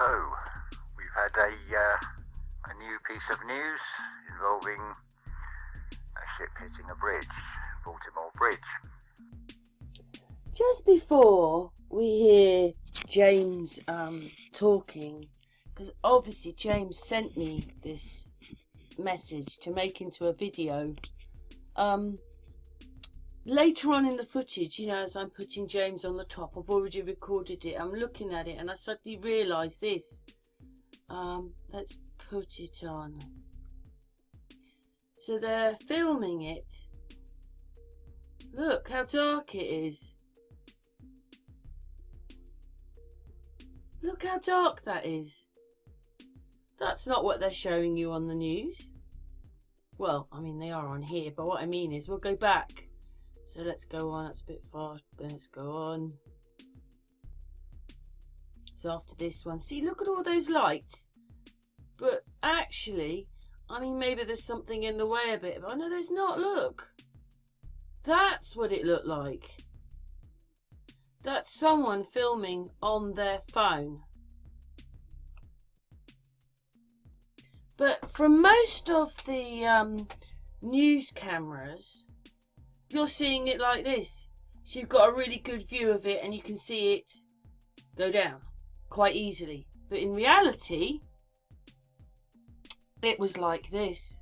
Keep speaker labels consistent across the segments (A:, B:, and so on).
A: So, we've had a new piece of news involving a ship hitting a bridge, Baltimore Bridge.
B: Just before we hear James talking, because obviously James sent me this message to make into a video. Later on in the footage, you know, as I'm putting James on the top, I've already recorded it. I'm looking at it and I suddenly realised this. Let's put it on. So they're filming it. Look how dark it is. Look how dark that is. That's not what they're showing you on the news. Well, I mean, they are on here, but what I mean is we'll go back. So let's go on. That's a bit fast, but let's go on. So after this one, see, look at all those lights. But actually, I mean, maybe there's something in the way a bit, but I know there's not. Look. That's what it looked like. That's someone filming on their phone. But from most of the news cameras, you're seeing it like this. So you've got a really good view of it and you can see it go down quite easily. But in reality, it was like this.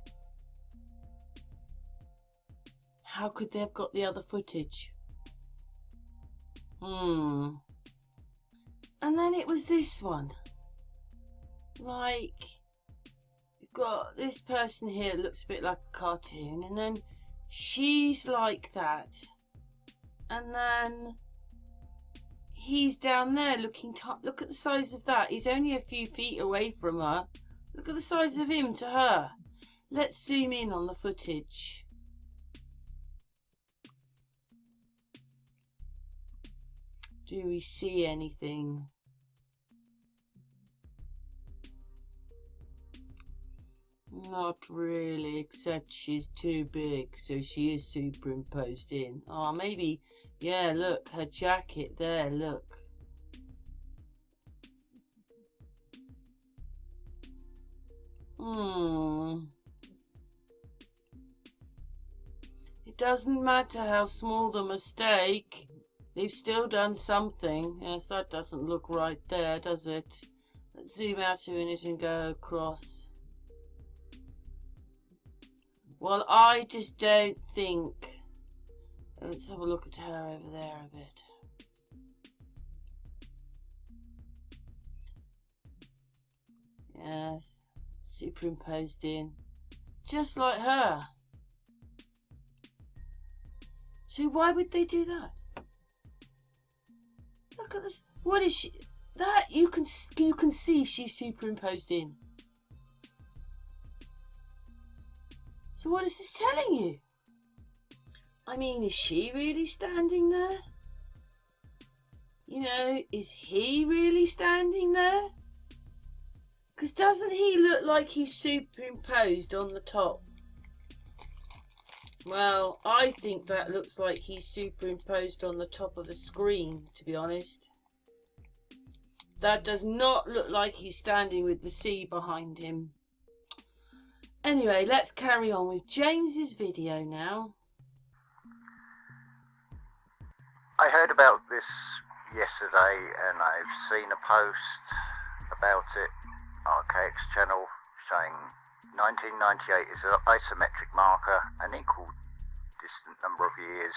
B: How could they have got the other footage? And then it was this one. Like, you've got this person here that looks a bit like a cartoon, and then she's like that. And then he's down there looking, look at the size of that. He's only a few feet away from her. Look at the size of him to her. Let's zoom in on the footage. Do we see anything? Not really, except she's too big, so she is superimposed in. Oh, maybe, yeah, look, her jacket there, look. It doesn't matter how small the mistake. They've still done something. Yes, that doesn't look right there, does it? Let's zoom out a minute and go across. Well, I just don't think... Let's have a look at her over there a bit. Yes, superimposed in. Just like her. So why would they do that? Look at this. What is she? That you can see she's superimposed in. So what is this telling you? I mean, is she really standing there? You know, is he really standing there? Because doesn't he look like he's superimposed on the top? Well, I think that looks like he's superimposed on the top of a screen, to be honest. That does not look like he's standing with the sea behind him. Anyway, let's carry on with James's video now.
A: I heard about this yesterday and I've seen a post about it, BITCHUTE Channel, showing 1998 is an isometric marker, an equal distant number of years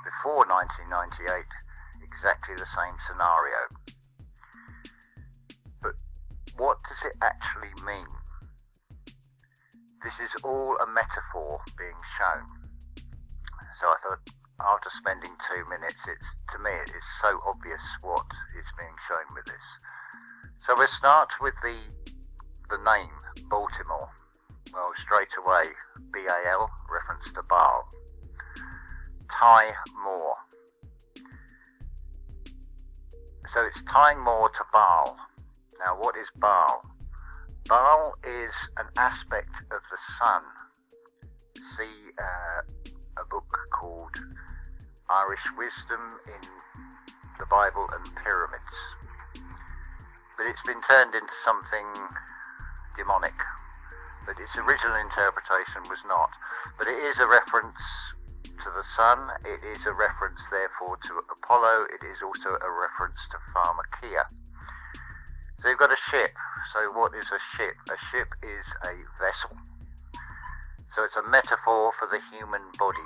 A: before 1998, exactly the same scenario. But what does it actually mean? This is all a metaphor being shown. So I thought, after spending 2 minutes, to me it is so obvious what is being shown with this. So we'll start with the name, Baltimore. Well, straight away, B-A-L, reference to Baal. Tie more. So it's tying more to Baal. Now, what is Baal? Baal is an aspect of the sun. See a book called Irish Wisdom in the Bible and Pyramids. but it's been turned into something demonic. But its original interpretation was not. But it is a reference to the sun. It is a reference, therefore, to Apollo. It is also a reference to pharmakia. So you've got a ship. So what is a ship? A ship is a vessel. So it's a metaphor for the human body.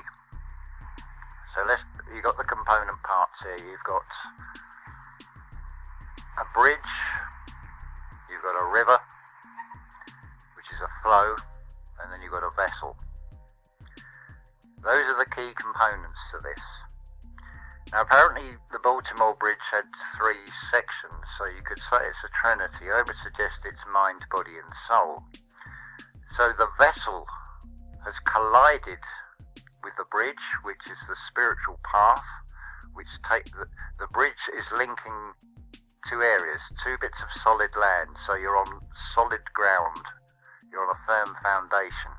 A: So you've got the component parts here. You've got a bridge. You've got a river, which is a flow, and then you've got a vessel. Those are the key components to this. Now apparently the Baltimore Bridge had 3 sections, so you could say it's a trinity. I would suggest it's mind, body and soul. So the vessel has collided with the bridge, which is the spiritual path, which the bridge is linking 2 areas, 2 bits of solid land, so you're on solid ground, you're on a firm foundation.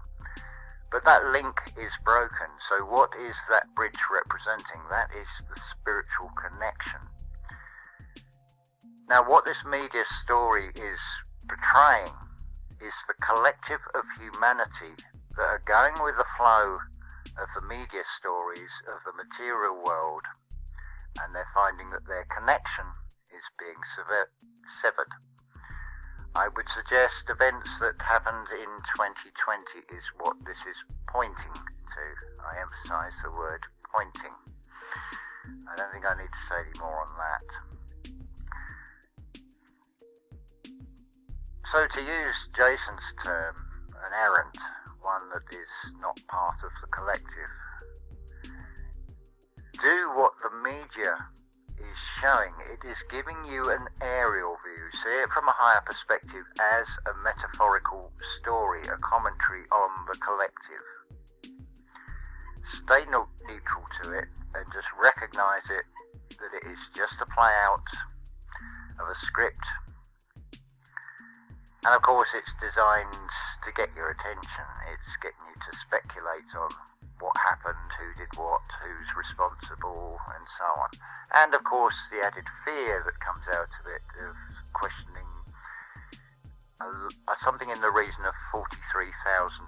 A: But that link is broken, so what is that bridge representing? That is the spiritual connection. Now what this media story is portraying is the collective of humanity that are going with the flow of the media stories of the material world, and they're finding that their connection is being severed. I would suggest events that happened in 2020 is what this is pointing to. I emphasize the word pointing. I don't think I need to say any more on that. So to use Jason's term, an errant, one that is not part of the collective, do what the media is showing. It is giving you an aerial view. See it from a higher perspective as a metaphorical story, a commentary on the collective. Stay neutral to it and just recognize it, that it is just a play out of a script. And of course it's designed to get your attention. It's getting you to speculate on what happened, who did what, who's responsible, and so on. And of course the added fear that comes out of it, of questioning something in the region of 43,000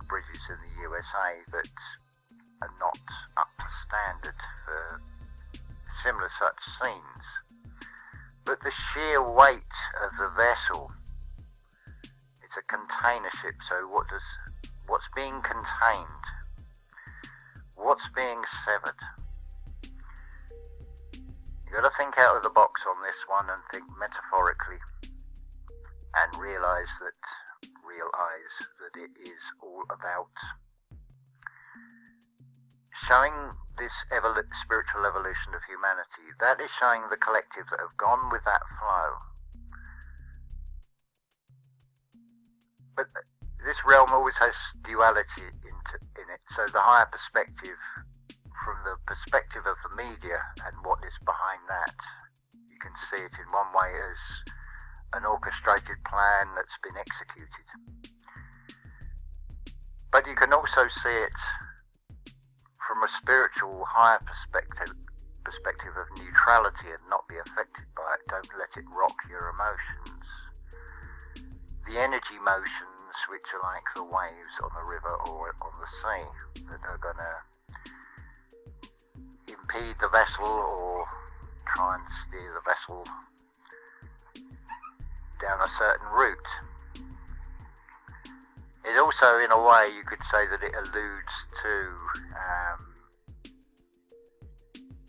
A: bridges in the USA that are not up to standard for similar such scenes. But the sheer weight of the vessel, it's a container ship, so what's being contained? What's being severed? You've got to think out of the box on this one and think metaphorically and realize that it is all about showing this spiritual evolution of humanity. That is showing the collective that have gone with that flow. But this realm always has duality in it, so the higher perspective, from the perspective of the media and what is behind that, you can see it in one way as an orchestrated plan that's been executed. But you can also see it from a spiritual higher perspective of neutrality and not be affected by it. Don't let it rock your emotions. The energy motions, which are like the waves on a river or on the sea, that are going to impede the vessel or try and steer the vessel down a certain route. It also, in a way, you could say that it alludes to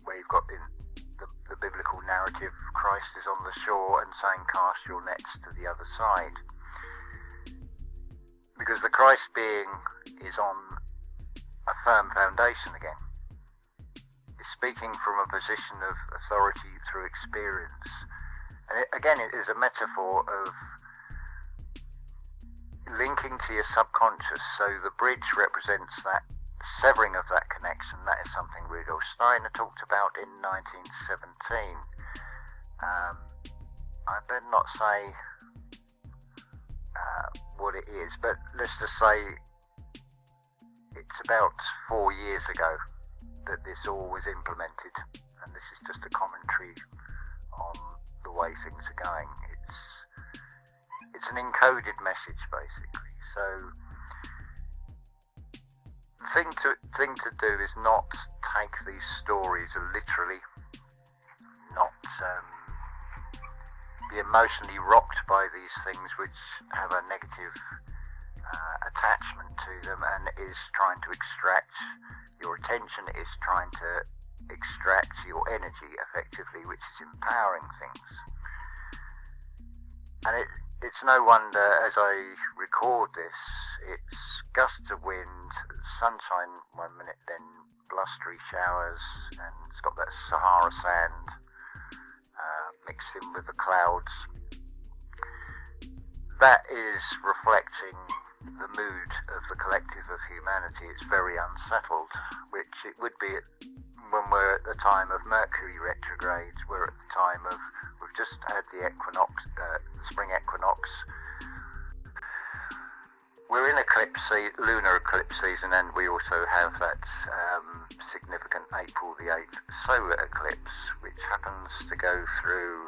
A: where you've got the biblical narrative, Christ is on the shore and saying, cast your nets to the other side. Because the Christ being is on a firm foundation again. It's speaking from a position of authority through experience. And it is a metaphor of linking to your subconscious. So the bridge represents that severing of that connection. That is something Rudolf Steiner talked about in 1917. I better not say what it is, but let's just say it's about 4 years ago that this all was implemented, and this is just a commentary on the way things are going. It's it's an encoded message basically. So the thing to do is not take these stories literally, not be emotionally rocked by these things which have a negative attachment to them and is trying to extract your attention, is trying to extract your energy effectively, which is empowering things. And it's no wonder, as I record this, it's gusts of wind, sunshine one minute, then blustery showers, and it's got that Sahara sand mixed in with the clouds. That is reflecting the mood of the collective of humanity. It's very unsettled, which it would be when we're at the time of Mercury retrograde. We're at the time of, we've just had the equinox, the spring equinox. We're in lunar eclipse season, and we also have that significant April the 8th solar eclipse, which happens to go through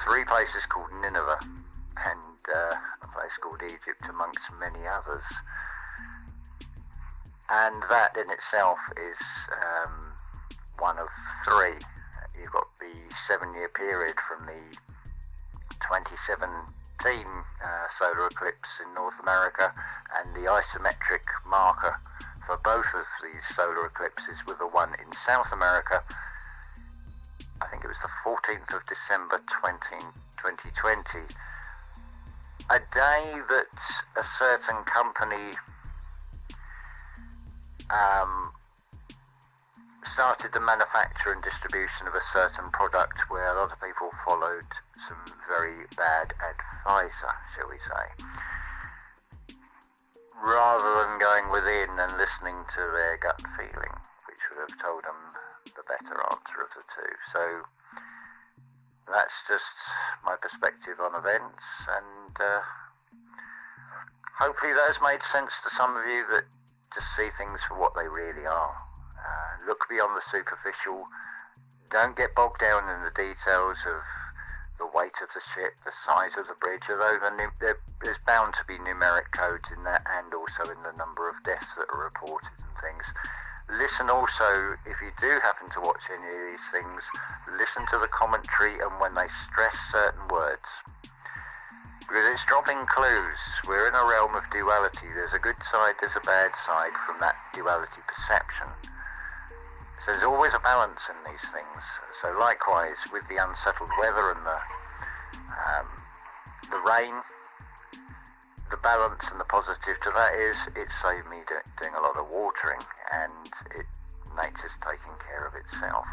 A: three places called Nineveh and a place called Egypt, amongst many others. And that in itself is one of three. You've got the 7-year period from the 2017 solar eclipse in North America, and the isometric marker for both of these solar eclipses with the one in South America. I think it was the 14th of December 2020, a day that a certain company started the manufacture and distribution of a certain product where a lot of people followed some very bad advice, shall we say, rather than going within and listening to their gut feeling, which would have told them the better answer of the two. So that's just my perspective on events, and hopefully that has made sense to some of you that just see things for what they really are. Look beyond the superficial. Don't get bogged down in the details of the weight of the ship, the size of the bridge, although there's bound to be numeric codes in that, and also in the number of deaths that are reported and things. Listen also, if you do happen to watch any of these things, listen to the commentary and when they stress certain words, because it's dropping clues. We're in a realm of duality. There's a good side, there's a bad side from that duality perception. So there's always a balance in these things. So likewise with the unsettled weather and the rain, the balance and the positive to that is it's saved me doing a lot of watering, and nature's taking care of itself.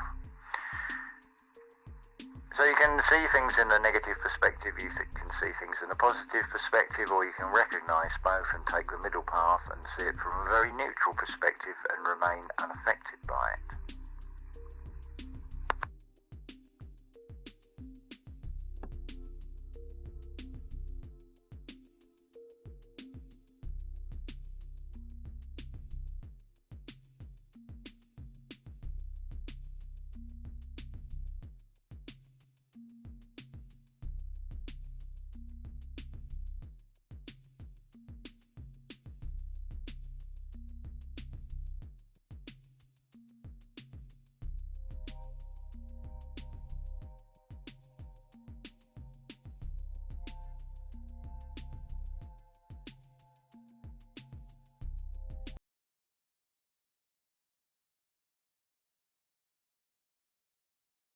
A: So you can see things in a negative perspective, you can see things in a positive perspective, or you can recognise both and take the middle path and see it from a very neutral perspective and remain unaffected by it.